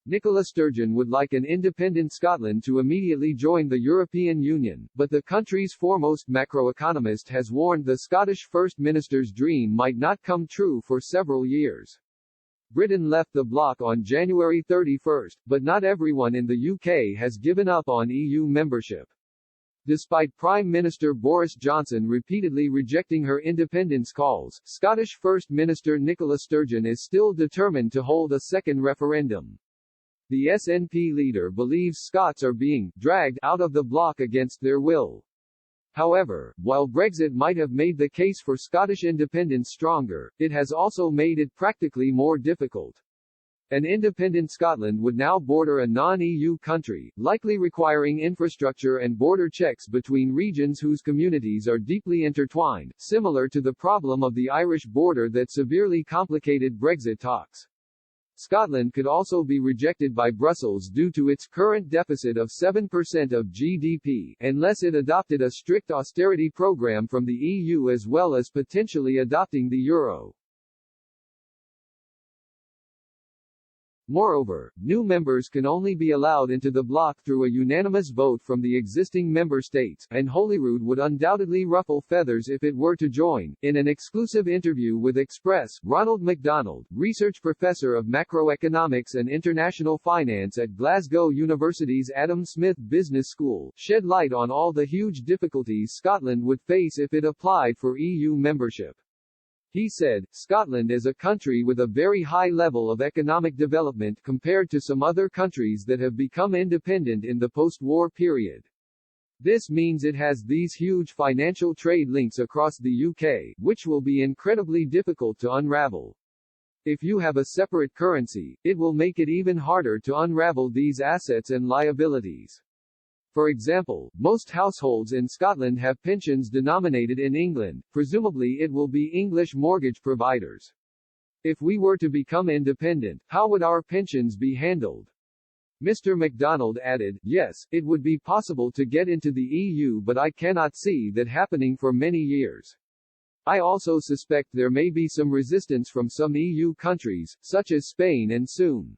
Nicola Sturgeon would like an independent Scotland to immediately join the European Union, but the country's foremost macroeconomist has warned the Scottish First Minister's dream might not come true for several years. Britain left the bloc on January 31, but not everyone in the UK has given up on EU membership. Despite Prime Minister Boris Johnson repeatedly rejecting her independence calls, Scottish First Minister Nicola Sturgeon is still determined to hold a second referendum. The SNP leader believes Scots are being dragged out of the bloc against their will. However, while Brexit might have made the case for Scottish independence stronger, it has also made it practically more difficult. An independent Scotland would now border a non-EU country, likely requiring infrastructure and border checks between regions whose communities are deeply intertwined, similar to the problem of the Irish border that severely complicated Brexit talks. Scotland could also be rejected by Brussels due to its current deficit of 7% of GDP, unless it adopted a strict austerity program from the EU as well as potentially adopting the euro. Moreover, new members can only be allowed into the bloc through a unanimous vote from the existing member states, and Holyrood would undoubtedly ruffle feathers if it were to join. In an exclusive interview with Express, Ronald MacDonald, research professor of macroeconomics and international finance at Glasgow University's Adam Smith Business School, shed light on all the huge difficulties Scotland would face if it applied for EU membership. He said, Scotland is a country with a very high level of economic development compared to some other countries that have become independent in the post-war period. This means it has these huge financial trade links across the UK, which will be incredibly difficult to unravel. If you have a separate currency, it will make it even harder to unravel these assets and liabilities. For example, most households in Scotland have pensions denominated in England, presumably it will be English mortgage providers. If we were to become independent, how would our pensions be handled? Mr. MacDonald added, yes, it would be possible to get into the EU, but I cannot see that happening for many years. I also suspect there may be some resistance from some EU countries, such as Spain, and soon.